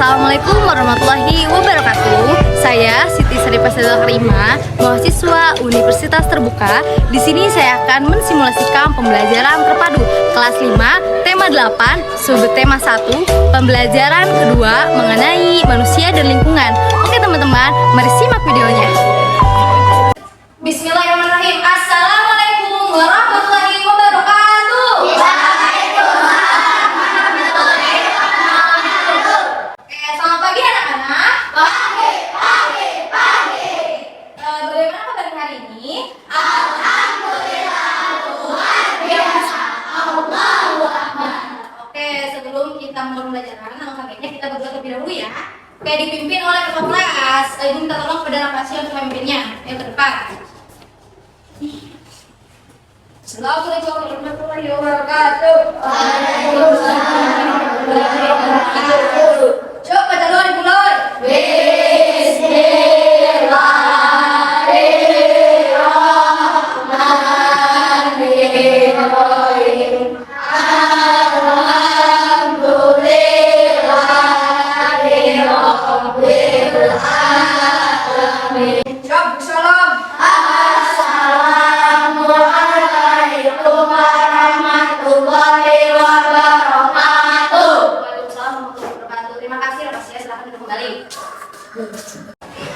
Assalamualaikum warahmatullahi wabarakatuh. Saya Siti Sari Pasadil Karima, mahasiswa Universitas Terbuka. Di sini saya akan mensimulasikan pembelajaran terpadu kelas 5, tema 8, subtema 1, pembelajaran kedua mengenai manusia dan lingkungan. Oke teman-teman, mari simak videonya. Bismillahirrahmanirrahim. Assalamualaikum warahmatullahi wabarakatuh. Bagaimana kabar hari ini? Alhamdulillah, luar biasa. Allahu Akbar. Oke, sebelum kita mulai pembelajaran, alangkah baiknya kita berdoa terlebih dahulu ya. Oke, dipimpin oleh ketua kelas. Ibu minta tolong kepada anak kelasnya untuk memimpinnya. Yang ke depan. Assalamualaikum warahmatullahi wabarakatuh. Waalaikumsalam warahmatullahi wabarakatuh. Coba baca doa dimulai.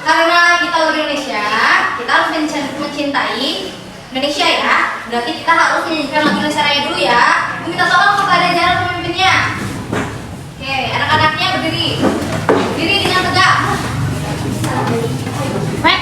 Karena kita orang Indonesia, kita harus mencintai Indonesia ya. Berarti kita harus menyanyikan lagu Indonesia Raya dulu ya. Minta tolong kepada jalan pemimpinnya. Oke, anak-anaknya berdiri. Berdiri dengan tegak. Baik.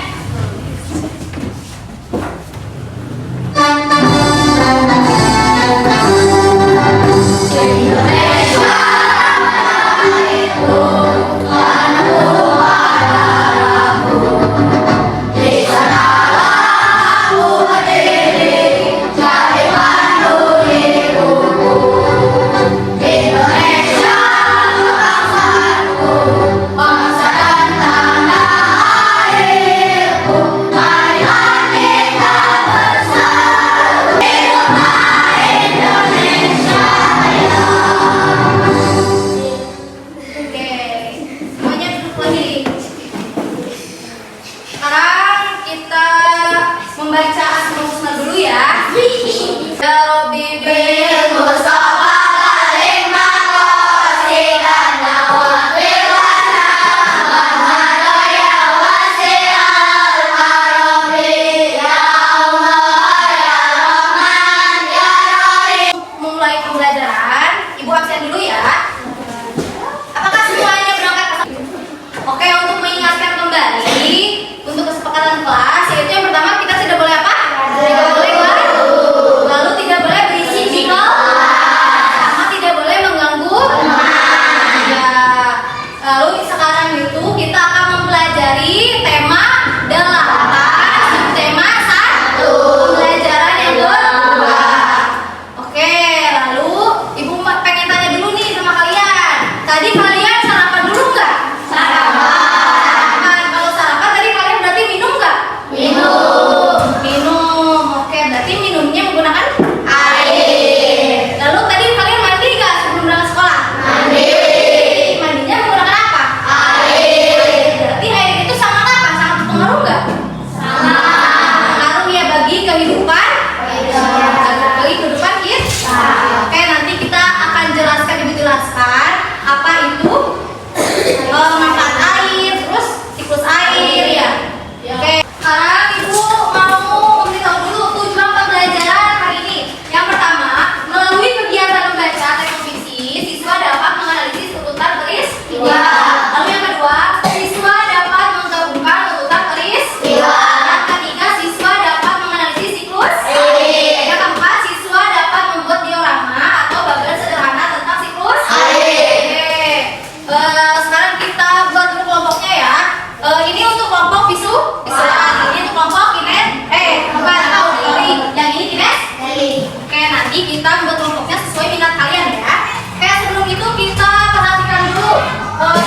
Membaca Asmaul Husna dulu ya. Ya Rabbi bil Mustafa alaih maqasidana wa firlana Mahmada ya wasi'al arabi ya Allah ya Rahman ya Rahim. Mulai pembelajaran, Ibu absen dulu ya. Apakah semuanya berangkat? Oke, untuk mengingatkan kembali untuk kesepakatan kelas, yaitu yang pertama kita tidak boleh apa? Tidak boleh lalu. Lalu tidak boleh berisik di kelas. Sama tidak boleh mengganggu. Ya. Lalu sekarang itu kita akan mempelajari tema 8, subtema 1, pembelajaran yang kedua. Oke, lalu Ibu pengen tanya dulu nih sama kalian. Tadi kalian sarapan dulu nggak?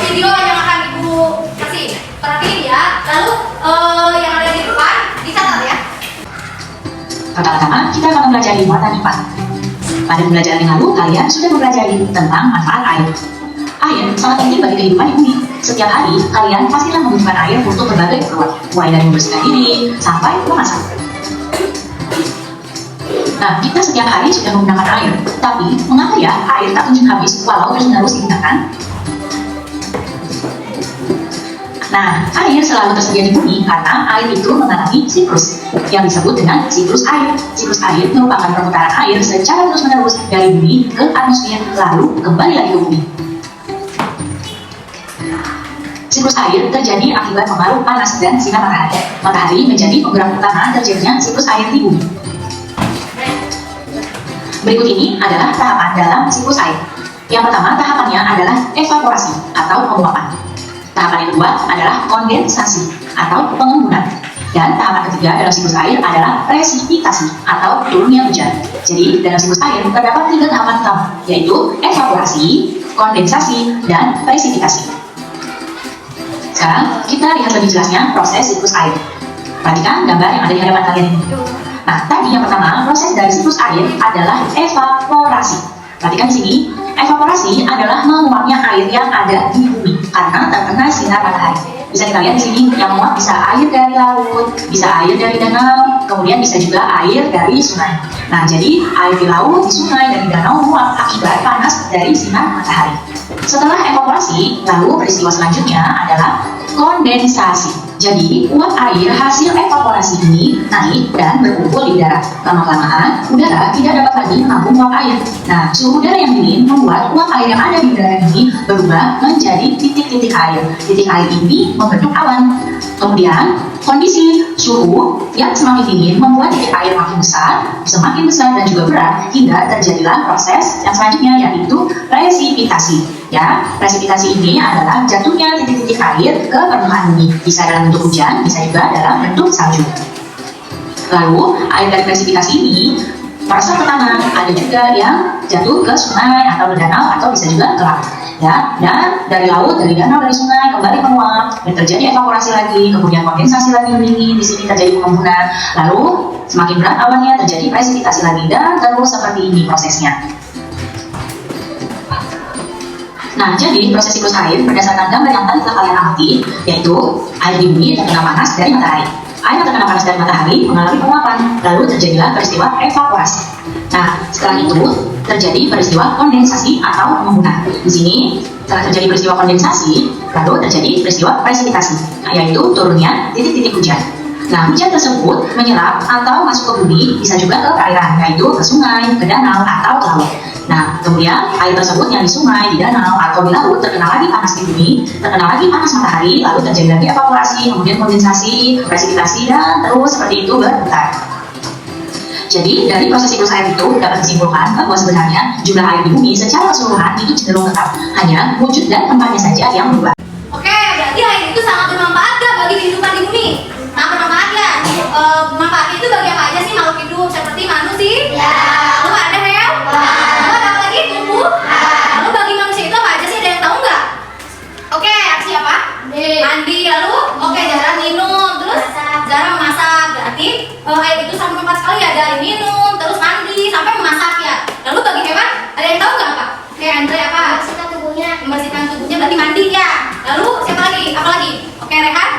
Video yang akan Ibu kasih, perhatiin ya. Lalu yang ada di depan dicatat ya. Pertama-tama kita akan mempelajari muatan IPA. Pada pembelajaran yang lalu, kalian sudah mempelajari tentang manfaat air. Air sangat penting bagi kehidupan di bumi. Setiap hari, kalian pastilah membutuhkan air untuk berbagai keperluan, mulai dari membersihkan diri sampai memasak. Nah, kita setiap hari sudah menggunakan air, tapi mengapa ya air tak kunjung habis walau terus-menerus digunakan? Nah, air selalu tersedia di bumi karena air itu mengalami siklus yang disebut dengan siklus air. Siklus air merupakan perputaran air secara terus-menerus dari bumi ke atmosfer lalu kembali lagi ke bumi. Siklus air terjadi akibat pengaruh panas dan sinar matahari. Matahari menjadi penggerak utama terjadinya siklus air di bumi. Berikut ini adalah tahapan dalam siklus air. Yang pertama, tahapannya adalah evaporasi atau penguapan. Tahapan yang kedua adalah kondensasi atau pengembunan. Dan tahapan ketiga dalam siklus air adalah presipitasi atau turunnya hujan. Jadi, dalam siklus air terdapat 3 tahapan utama, yaitu evaporasi, kondensasi, dan presipitasi. Sekarang kita lihat lebih jelasnya proses siklus air. Perhatikan gambar yang ada di hadapan kalian ini. Nah, tadi yang pertama, proses dari siklus air adalah evaporasi. Perhatikan di sini, evaporasi adalah menguapnya air yang ada di bumi karena terkena sinar matahari. Bisa kita lihat di sini, yang menguap bisa air dari laut, bisa air dari danau, kemudian bisa juga air dari sungai. Nah, jadi air di laut, di sungai, dan di danau menguap akibat panas dari sinar matahari. Setelah evaporasi, lalu peristiwa selanjutnya adalah kondensasi. Jadi, uap air hasil evaporasi ini naik dan berkumpul di udara. Lama-kelamaan, udara tidak dapat lagi menampung uap air. Nah, suhu udara yang dingin membuat uap air yang ada di udara ini berubah menjadi titik-titik air. Titik air ini membentuk awan. Kemudian, kondisi suhu yang semakin dingin membuat titik air makin besar, semakin besar dan juga berat, hingga terjadilah proses yang selanjutnya, yaitu presipitasi. Ya, presipitasi ini adalah jatuhnya titik-titik air ke permukaan bumi. Bisa dalam bentuk hujan, bisa juga dalam bentuk salju. Lalu, air dari presipitasi ini merasap ke tanah, ada juga yang jatuh ke sungai atau ke danau atau bisa juga ke laut. Ya, dan dari laut, dari danau, dari sungai kembali menguap dan terjadi evaporasi lagi, kemudian kondensasi lagi dingin, di sini terjadi pengembunan, lalu semakin berat awannya terjadi presipitasi lagi dan terus seperti ini prosesnya. Nah, jadi proses siklus air berdasarkan gambar yang tadi telah kalian amati, yaitu air di bumi terkena panas dari matahari. Air yang terkena panas dari matahari mengalami penguapan, lalu terjadilah peristiwa evaporasi. Nah, setelah itu terjadi peristiwa kondensasi atau pengembunan. Di sini setelah terjadi peristiwa kondensasi, lalu terjadi peristiwa presipitasi, yaitu turunnya titik-titik hujan. Nah, hujan tersebut menyerap atau masuk ke bumi, bisa juga ke perairan, yaitu ke sungai, ke danau, atau ke laut. Nah, kemudian air tersebut yang di sungai, di danau, atau di laut terkena lagi panas di bumi, terkena lagi panas matahari, lalu terjadi lagi evaporasi, kemudian kondensasi, presipitasi, dan terus seperti itu berputar. Jadi, dari proses siklus air itu dapat disimpulkan bahwa sebenarnya jumlah air di bumi secara keseluruhan itu cenderung tetap, hanya wujud dan tempatnya saja yang berubah. Oke, berarti air itu sangat bermanfaat gak bagi kehidupan di bumi? Nah, bermanfaatnya. Manfaatnya itu bagi apa aja sih makhluk hidup seperti manusia? Lalu ada hewan? Lalu ada apa lagi? Tumbuh? Lalu bagi manusia itu apa aja sih? Ada yang tahu nggak? Oke, aksi apa? Mandi. Lalu oke, jarang minum. Terus jarang memasak. Berarti air itu sangat bermanfaat sekali ya, dari minum, terus mandi, sampai memasak ya. Lalu bagi hewan, ada yang tahu nggak apa? Oke, Andre apa? Membersihkan tubuhnya berarti mandi ya. Lalu siapa lagi? Apa lagi? Oke, rehat.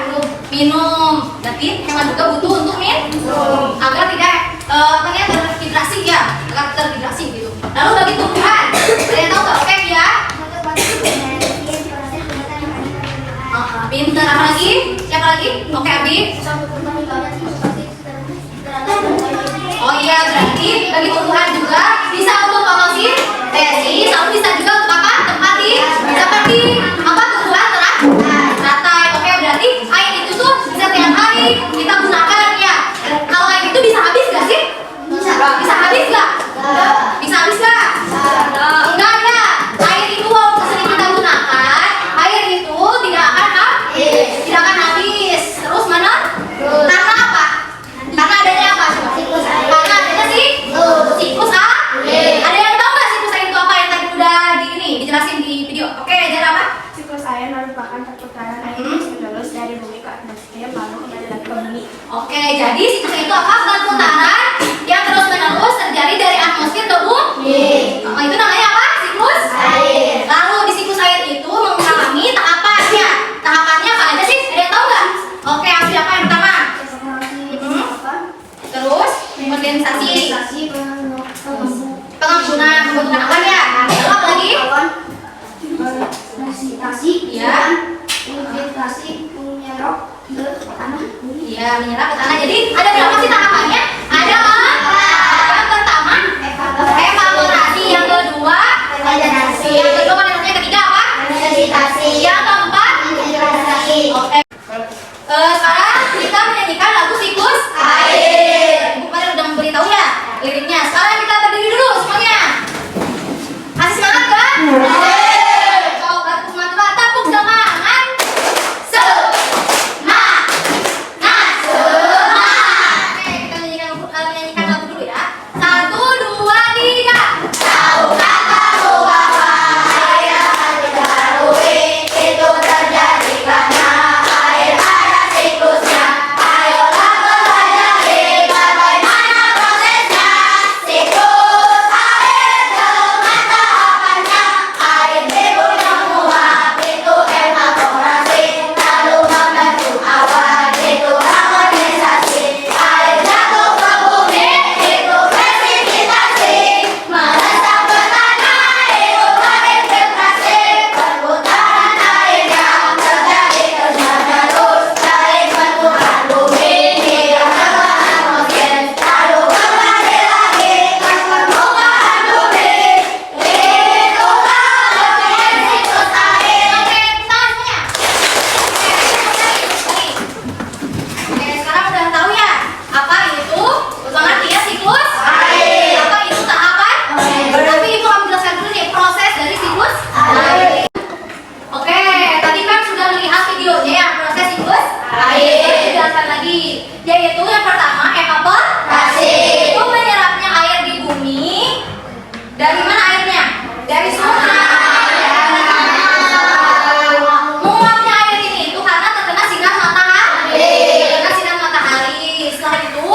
Minum. Berarti hewan juga butuh untuk minum agar tidak terhidrasi ya, agar terhidrasi gitu. Lalu bagi tumbuhan, ada yang tahu nggak? Oke ya. Pinter. Apa lagi? Siapa lagi? Oke, Abi. Oh iya, berarti bagi tumbuhan juga bisa untuk fotosintesis, lalu bisa juga untuk apa? Tempati seperti apa? Tumbuhan teratai. Oke, berarti air itu tuh bisa tiap hari kita gunakan ya. Kalau air itu bisa habis gak sih? Bisa habis gak? Bisa habis gak? Enggak ya. Air itu walaupun sering kita gunakan, air itu tidak akan habis. Tidak akan habis. Terus mana? Karena apa? Karena adanya apa? Karena adanya siklus air. Ada yang tahu nggak siklus air itu apa yang tadi udah dijelasin di video? Oke, jadi apa? Siklus air merupakan perputaran air terus-menerus dari bumi ke atmosfer lalu kembali lagi ke bumi. Oke, jadi siklus air itu apa? Perputaran yang terus-menerus terjadi dari atmosfer ke bumi. Itu namanya apa? Siklus air. Lalu di siklus air itu membutuhkan awan ya. Lalu apa lagi? Resitasi Iya. infiltrasi menyerap ke tanah bumi. Iya, menyerap ke tanah. Jadi ada berapa sih tahapannya? Ada 4. Yang pertama evaporasi, yang kedua Regenerasi. yang kedua yang ketiga apa? Resitasi. Yang keempat Infiltrasi. oke. Sekarang kita menyanyikan lagu siklus Air. Ibu kemarin udah memberitahu ya liriknya. Sekarang kita berdiri dulu semuanya. Masih semangat kan? Coba teman-teman tepuk tangan. Semangat. Oke, kita menyanyikan lagu dulu ya. 1, 2, 3. Tahukah kamu bahwa air akan dilalui itu terjadi karena air ada siklusnya. Ayolah pelajari bagaimana prosesnya. Siklus air dengan tahapannya. Air timbul menguap itu evaporasi, lalu membentuk awan itu kondensasi. Air jatuh ke bumi itu presipitasi, meresap ke tanah itu terinfiltrasi. Perputaran air yang terjadi terus-menerus dari permukaan bumi hingga ke atmosfer, lalu kembali lagi ke permukaan bumi. Itulah bagian siklus air. Oke, tangan semuanya. Oke, sekarang udah tahu ya apa itu? Mengerti ya siklus? Air. Apa itu tahapan? Tapi ibu akan jelaskan dulu nih proses dari siklus Air. Oke, tadi kan sudah melihat videonya ya proses siklus Air. Kita jelaskan lagi, yaitu yang pertama evaporasi. Itu menyerapnya air di bumi. Dari mana airnya? Dari sungai. Menguapnya air ini itu karena terkena sinar matahari. Terkena sinar matahari. Setelah itu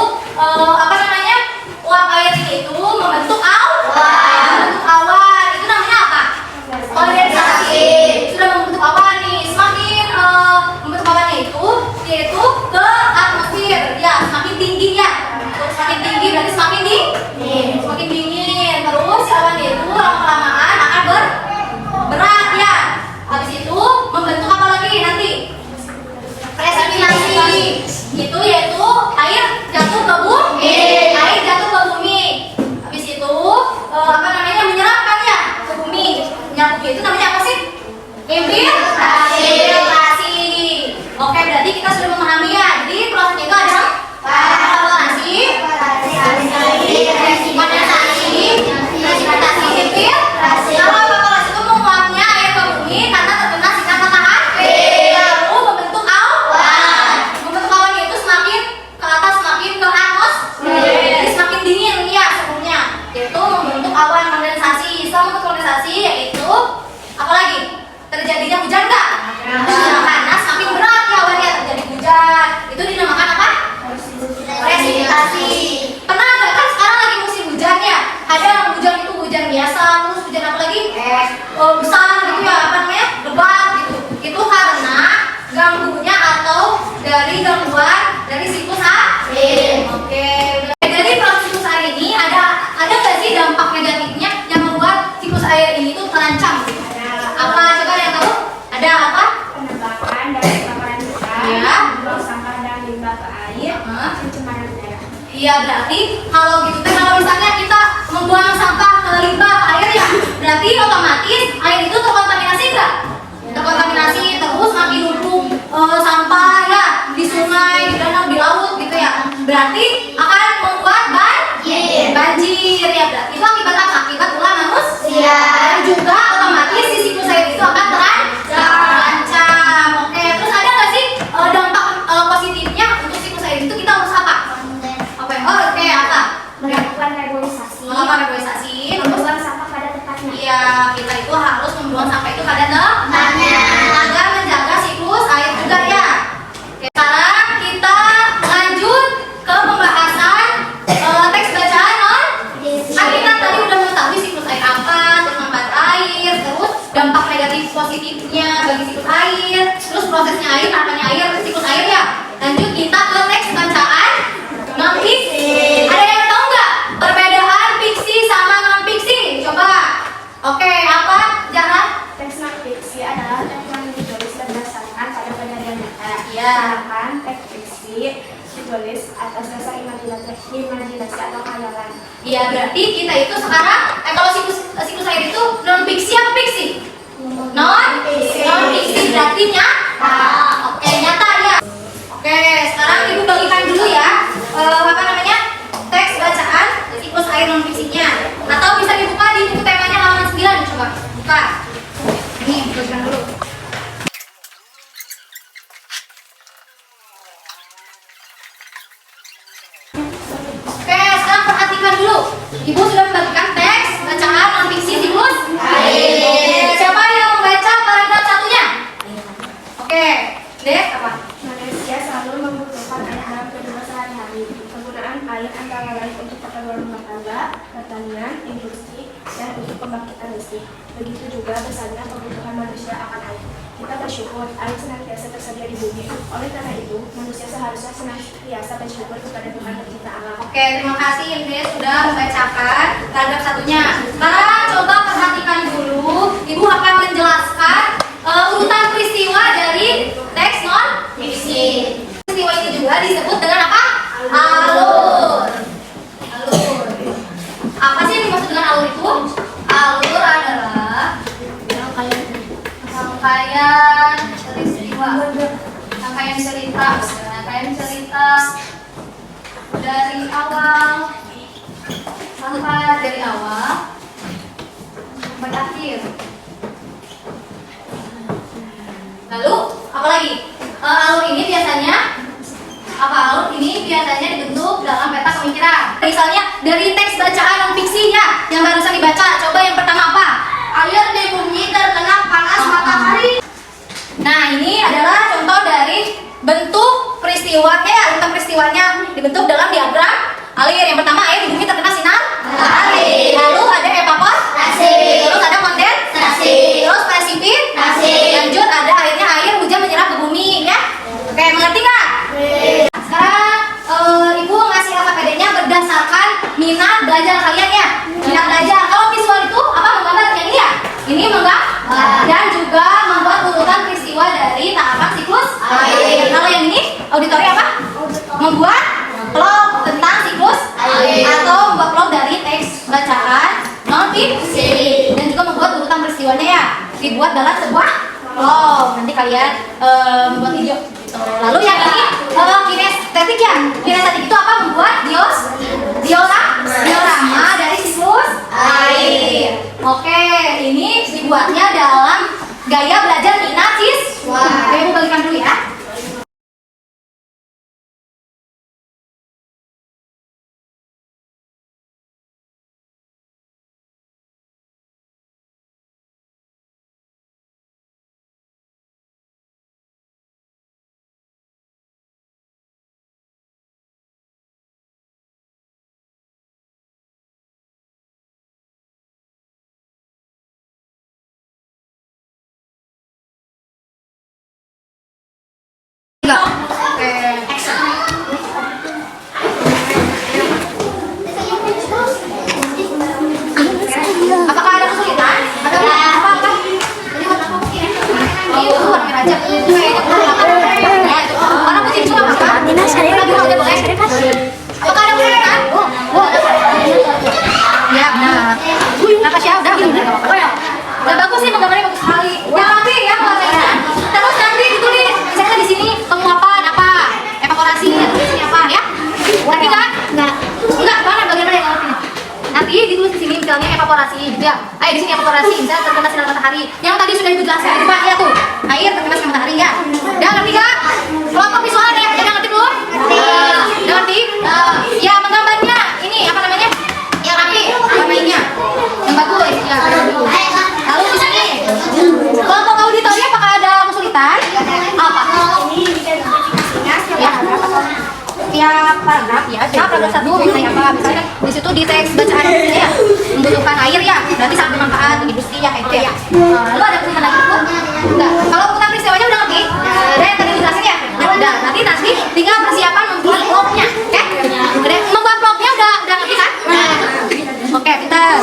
apa namanya? Uap air ini itu membentuk membentuk awan. Itu namanya apa? Kondensasi. Sudah membentuk awan nih. Semakin membentuk awannya itu yaitu ke atmosfer. Ya, semakin tinggi ya. Semakin tinggi berarti semakin semakin dingin. Terus awan itu lama-kelamaan akan berat ya. Habis itu membentuk apa lagi nanti? Presipitasi. Itu yaitu air jatuh ke bumi. Air jatuh ke bumi. Habis itu apa namanya? Menyerapkan ya ke bumi. Menyerap itu namanya apa sih? Infiltrasi. Oke, berarti kita sudah memahami ya. Jadi proses itu ada evaporasi, kondensasi, presipitasi, infiltrasi. Kalau evaporasi itu menguapnya air ke bumi karena terkena sinar matahari. Lalu membentuk awan. Membentuk awannya itu semakin ke atas, semakin ke atmosfer. Jadi semakin dingin ya suhunya. Yaitu membentuk awan kondensasi. Setelah membentuk kondensasi yaitu apa lagi? Terjadinya hujan nggak? Karena semakin berat ya awannya terjadi hujan. Itu dinamakan apa? Presipitasi. Pernah nggak kan sekarang lagi musim hujan ya? Ada hujan itu hujan biasa, terus hujan apa lagi? Besar gitu ya, apa namanya? Lebat gitu. Itu karena ganggunya atau dari gangguan dari siklus air. Oke. Jadi proses siklus air ini ada nggak sih dampak negatifnya yang membuat siklus air ini tuh terancam? Apa coba yang tahu? Ada apa? Penembakan dan kebakaran hutan, Iya. buang sampah dan limbah ke air, pencemaran udara. Iya, berarti kalau gitu kan kalau misalnya kita membuang sampah ke limbah ke air ya, berarti otomatis air itu terkontaminasi enggak? Terkontaminasi terus makin numpuk sampah ya di sungai, di danau, di laut gitu ya. Berarti akan membuat banjir ya, berarti itu akibat apa? Akibat ulah manusia. Dan juga otomatis si siklus air itu akan terancam. Oke, terus ada nggak sih dampak positifnya untuk siklus air itu kita harus apa? Oke, apa? Melakukan reboisasi, Melakukan reboisasi, terus membuang sampah pada tempatnya. iya kita itu harus membuang sampah itu pada tempatnya agar menjaga siklus air juga ya. Oke, sekarang kita lanjut ke pembahasan teks bacaan non. Kan kita tadi udah mengetahui siklus air apa, terus manfaat air, terus dampak negatif positifnya bagi siklus air, terus prosesnya air, tahapannya air, siklus air ya. Lanjut kita ke teks bacaan non fiksi. Ada yang tahu nggak perbedaan fiksi sama non fiksi? Coba. Oke, apa Zahra? Teks non-fiksi adalah teks yang ditulis berdasarkan pada kejadian nyata. Iya. Sedangkan teks fiksi ditulis atas dasar imajinasi atau khayalan. Iya, berarti kita itu sekarang kalau siklus air itu non fiksi apa fiksi? Non fiksi berarti nyata. Oke, nyata ya. Oke, sekarang Ibu bagikan dulu ya. Apa namanya? Teks bacaan siklus air non fiksinya. Atau bisa dibuka di buku temanya halaman 9, coba. Buka. Ini bagikan dulu. Oke, sekarang perhatikan dulu. Ibu sudah membagikan teks bacaan non fiksi siklus air. Siapa yang membaca paragraf satunya? Oke, Dek apa? Manusia selalu membutuhkan air dalam kehidupan sehari-hari. Penggunaan air antara lain untuk keperluan rumah tangga, pertanian, industri, dan untuk pembangkitan listrik. Begitu juga besarnya kebutuhan manusia akan air. Kita bersyukur air senantiasa tersedia di bumi. Oleh karena itu, manusia seharusnya senantiasa bersyukur kepada Tuhan pencipta alam. Oke, terima kasih Inde sudah membacakan paragraf satunya. Sekarang coba perhatikan dulu. Ibu akan menjelaskan urutan peristiwa dari teks non fiksi. Peristiwa ini juga disebut dengan apa? Alur. Alur. Apa sih yang dimaksud dengan alur itu? Alur adalah rangkaian peristiwa, rangkaian cerita dari awal sampai akhir. Lalu apa lagi? Alur ini biasanya dibentuk dalam peta pemikiran. Misalnya dari teks bacaan non fiksi ya, yang barusan dibaca. Coba yang pertama apa? Air di bumi terkena panas matahari. Nah, ini adalah contoh dari bentuk peristiwanya, urutan peristiwanya dibentuk dalam diagram alir. Yang pertama, air di bumi terkena sinar matahari. Lalu ada evaporasi. Terus ada kondensasi. Terus presipitasi. Lanjut ada akhirnya air hujan menyerap ke bumi ya. Oke, mengerti nggak? Sekarang Ibu ngasih LKPD-nya berdasarkan minat belajar kalian ya. Minat belajar. Kalau visual itu apa menggambar yang ini ya? Ini menggambar dan juga membuat urutan peristiwa dari tahapan siklus air. Kalau yang ini auditori apa? Membuat vlog tentang siklus air atau membuat vlog dari teks bacaan non fiksi dan juga membuat urutan peristiwanya ya. Dibuat dalam sebuah vlog. Nanti kalian membuat video. Lalu yang ini kinestetik ya. Kinestetik itu apa? Membuat diorama dari siklus air. Oke, ini dibuatnya dalam gaya belajar minat siswa. Oke, Ibu bagikan dulu ya. Apakah ada kesulitan? Ada apa? Ini warna merah aja. Orang puji itu apa? Apakah ada kesulitan? Ya, benar. Natasha udah udah bagus sih, menggambarnya bagus sekali. Yang rapi ya warnanya. Terus nanti ditulis misalnya di sini penguapan apa? Evaporasi atau di sini apa ya? Ngerti kan? Enggak, mana bagian mana yang ngerti? Nanti ditulis di sini misalnya evaporasi gitu ya. Di sini evaporasi, misalnya terkena sinar matahari. Yang tadi sudah Ibu jelaskan di depan ya tuh. Air terkena sinar matahari ya. Udah ngerti enggak? Kelompok visual ya, udah ngerti belum? Udah ngerti? Ya, menggambarnya ini apa namanya? Yang rapi, warnanya. Yang bagus ya. Lalu di sini kelompok auditori apakah ada kesulitan? Apa? Ini bisa identifikasinya Tiap paragraf ya. Tiap paragraf satu mengenai apa? Misalnya di situ di teks bacaan ini ya membutuhkan air ya. Berarti sangat bermanfaat bagi industri ya kayak gitu ya. Lalu ada kesulitan lagi Bu? Enggak. Kalau urutan peristiwanya udah ngerti? Udah yang tadi dijelasin ya? Udah. Nanti tinggal persiapan membuat vlognya. Oke? Membuat vlognya udah ngerti kan? Oke, pintar.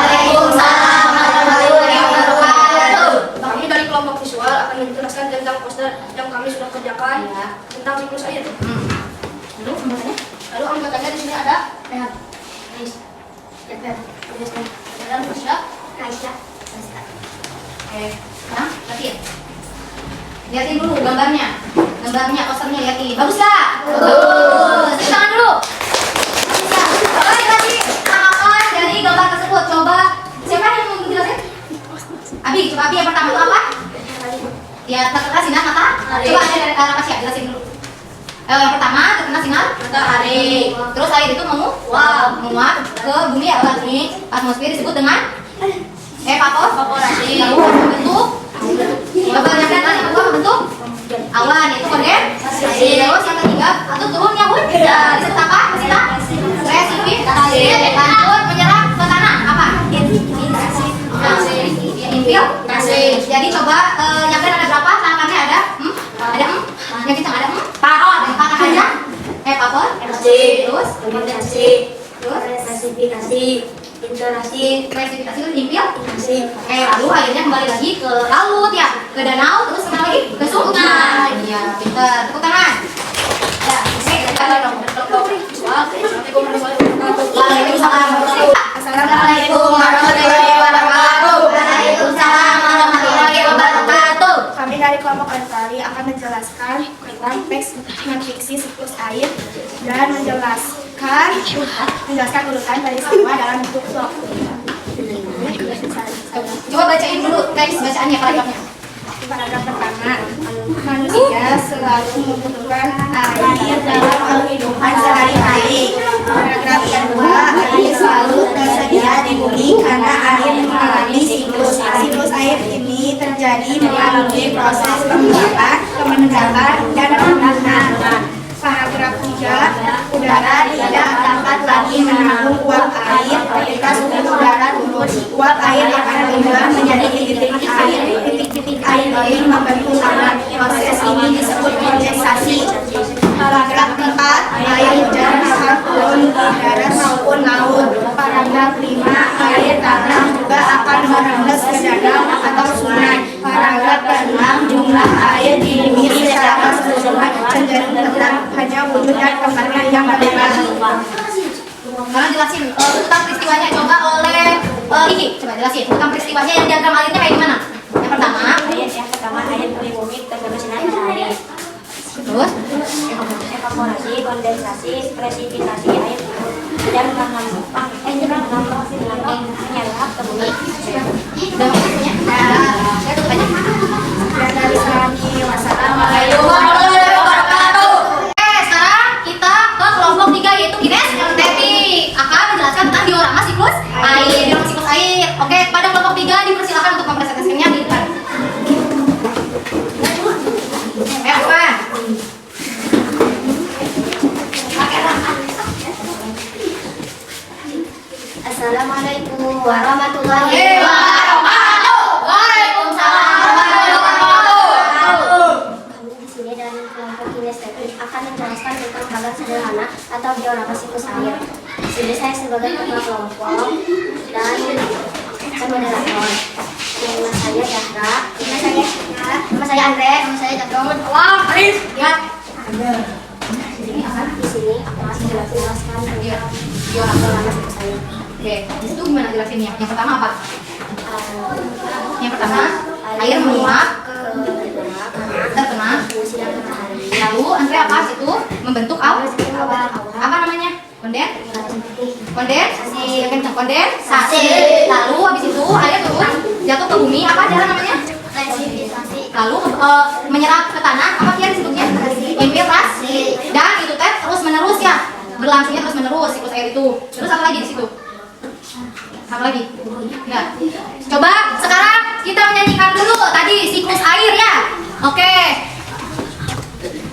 Waalaikumsalam warahmatullahi wabarakatuh. Kami dari kelompok visual akan menjelaskan tentang poster yang kami sudah kerjakan tentang siklus air. Lalu anggotanya di sini ada Rehan, Ais, Jafar, dan Musya, Aisyah, Oke, sekarang lihatin. Lihatin dulu gambarnya. Gambarnya, posternya lihatin. Bagus nggak? Bagus. Tepuk tangan dulu. Bagus ya. Coba dikasih tanggapan dari gambar tersebut. Coba siapa yang mau menjelaskan? Abi, coba Abi yang pertama itu apa? Ya, terkena sinar matahari. Coba ada dari arah Pasya, jelasin dulu. Yang pertama terkena sinar matahari. Terus air itu menguap ke bumi ya, bumi atmosfer disebut dengan evaporasi. Lalu membentuk gambar yang kedua yang kedua membentuk awan, itu kondensasi. Terus yang ketiga atau turunnya hujan disebut apa? Presipitasi. Lanjut menyerap ke tanah apa? Infiltrasi. Jadi coba yang kan ada berapa? Tangkapannya ada yang kita ada 4 aja. Evaporasi. Terus kondensasi. Terus presipitasi. Presipitasi itu infiltrasi. Lalu akhirnya kembali lagi ke laut ya, ke danau, terus kembali lagi ke sungai. Iya, pintar. Tepuk tangan. Ya, Assalamualaikum warahmatullahi wabarakatuh. Waalaikumsalam warahmatullahi wabarakatuh. Kami dari kelompok Antari akan menjelaskan tentang teks non fiksi siklus air dan menjelaskan urutan dari semua dalam bentuk blok. Coba bacain dulu teks bacaannya, paragrafnya. Paragraf pertama, manusia selalu membutuhkan air dalam kehidupan sehari-hari. Paragraf kedua, air selalu tersedia di bumi karena air mengalami siklus. Siklus air ini terjadi melalui proses penguapan, pemendapan, dan penahanan. Paragraf 3, udara tidak dapat lagi menampung uap air. Ketika suhu udara turun, uap air akan berubah menjadi titik-titik air. Titik-titik air ini membentuk awan. Proses ini disebut kondensasi. Paragraf 4, air hujan akan turun di darat maupun laut. Paragraf 5, air tanah juga akan merendes ke danau atau sungai. Paragraf 6, jumlah air di bumi secara keseluruhan cenderung tetap, hanya wujud dan tempatnya yang berbeda. Sekarang jelasin tentang peristiwanya coba oleh Iki. Coba jelasin tentang peristiwanya yang diagram airnya kayak gimana? Yang pertama air dari bumi terkena sinar matahari. Terus evaporasi, kondensasi, presipitasi air dan menyerap ke bumi. Assalamualaikum warahmatullahi wabarakatuh. Sekarang kita ke kelompok 3 yaitu kinestetik akan menjelaskan tentang diorama siklus air. Oke, pada kelompok 3 dipersilakan untuk mempresentasikannya di depan. Apa? Assalamualaikum warahmatullahi Waalaikumsalam warahmatullahi wabarakatuh. Kami di sini dari kelompok kinestetik akan menjelaskan tentang gambar sederhana atau diorama siklus air. Di sini saya sebagai ketua kelompok dan saya moderator. Nama saya Zahra, nama saya Andre, nama saya Jadon. Wah, Aris, lihat. Di sini aku akan menjelaskan tentang diorama siklus air. Oke, di situ gimana jelasinnya? Yang pertama apa? Yang pertama, air menguap terkena sinar matahari. lalu Andre apa situ membentuk awan. Apa namanya? Kondensasi. Lalu habis itu air turun jatuh ke bumi, apa jalan namanya? Lalu menyerap ke tanah, apa dia disebutnya? Infiltrasi. Dan itu teh terus menerus ya, berlangsungnya terus menerus siklus air itu. Terus apa lagi di situ? Apa lagi? Enggak. Coba sekarang kita menyanyikan dulu tadi siklus air ya. Oke.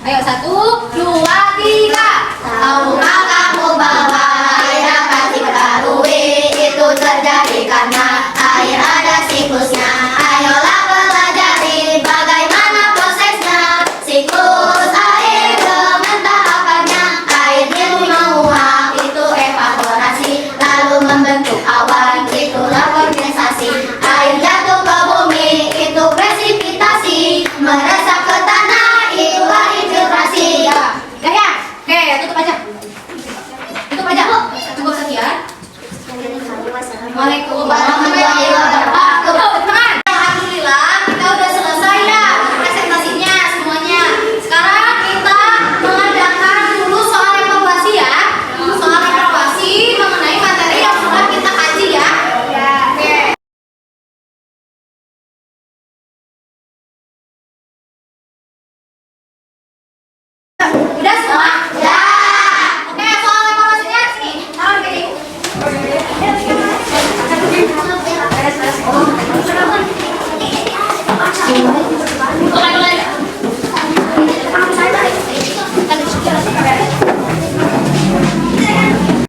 Ayo 1, 2, 3. Tahukah kamu bahwa air dapat diketahui itu terjadi karena air ada siklusnya. Ayolah pelajari bagaimana prosesnya. Siklus air dengan tahapannya. Airnya menguap itu evaporasi lalu membentuk awan. Itulah Waalaikumsalam warahmatullahi wabarakatuh. Teman-teman, alhamdulillah kita udah selesai ya presentasinya semuanya. Sekarang kita mengadakan dulu soal evaluasi ya. Soal evaluasi mengenai materi yang sudah kita kaji ya. Oke. Udah semua? Ya. Oke, soal evaluasinya sini. Taruh di sini.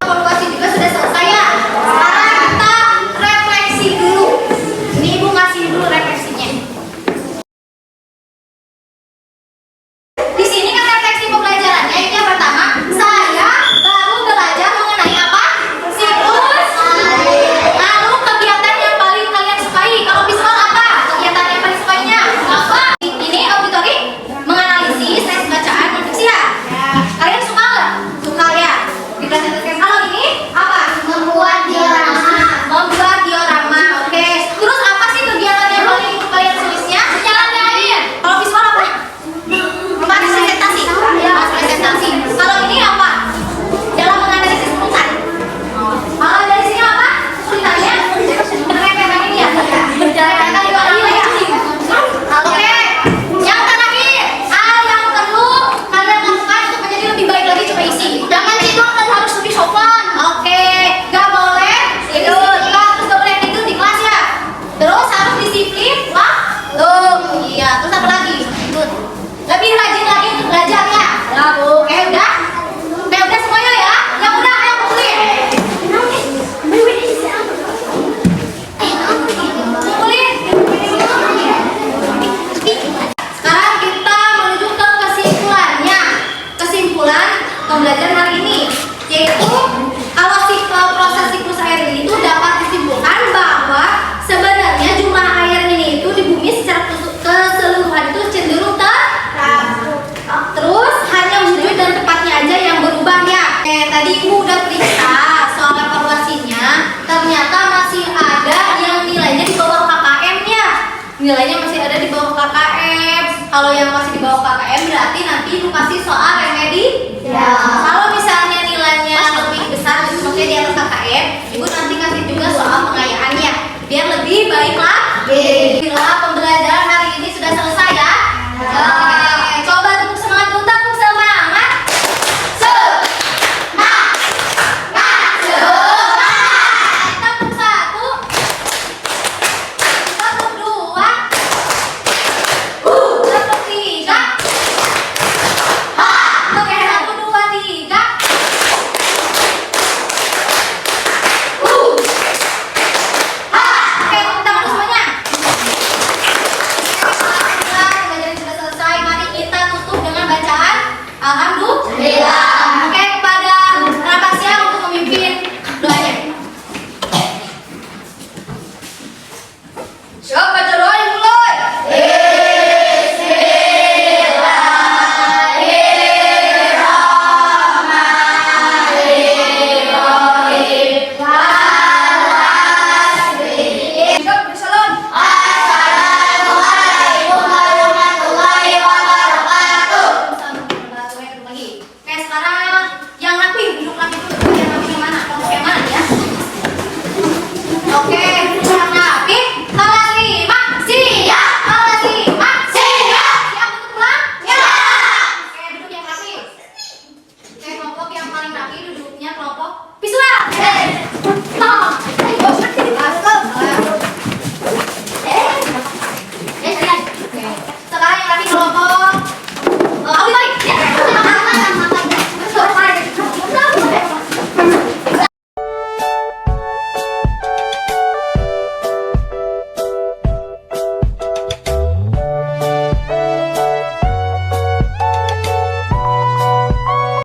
Evaluasi juga sudah selesai ya. Sekarang kita refleksi dulu. Ini Ibu ngasih dulu refleksinya. Di sini kan refleksi pembelajarannya itu yang pertama, saya baru belajar mengenai apa? Siklus. Lalu kegiatan yang paling kalian sukai. Kalau visual apa? Kegiatan yang paling sukainya apa? Ini auditori menganalisis tes bacaan dan fiksi ya. Kalian suka nggak? Suka ya. Dipresentasikan. Kalau ini apa? Membuat diorama. Membuat diorama. Oke. Terus apa sih kegiatan yang paling kalian tulisnya? Jalan-jalan. Kalau visual apa? Membahas presentasi. Membahas presentasi. Kalau ini apa? Dalam menganalisis urutan. Kalau dari sini apa? Kesulitannya? Pengerepetan ini ya? Berjalan-jalan di orang ya? Oke. Yang terakhir, hal yang perlu kalian lakukan untuk menjadi lebih baik lagi coba isi. Jangan tidur dan harus lebih sopan. Oke. Gak boleh tidur. Terus gak boleh tidur di kelas ya. Terus harus disiplin. Wah. Tuh. Iya. Terus apa lagi? Tidur. Lebih rajin lagi untuk belajar ya. Oke, udah? Oke, udah semuanya ya? Yang udah, ayo kumpulin. Kumpulin. Sekarang kita menuju ke kesimpulannya. Kesimpulan pembelajaran hari ini, yaitu kalau proses siklus air ini itu dapat disimpulkan bahwa sebenarnya jumlah air ini itu di bumi secara keseluruhan itu cenderung terus hanya wujud dan tempatnya aja yang berubah ya. Tadi Ibu udah periksa soal evaluasinya, ternyata masih ada yang nilainya di bawah KKM-nya. Nilainya masih ada di bawah KKM. Kalau yang masih di bawah KKM berarti nanti Ibu kasih soal remedi. Ya. Kalau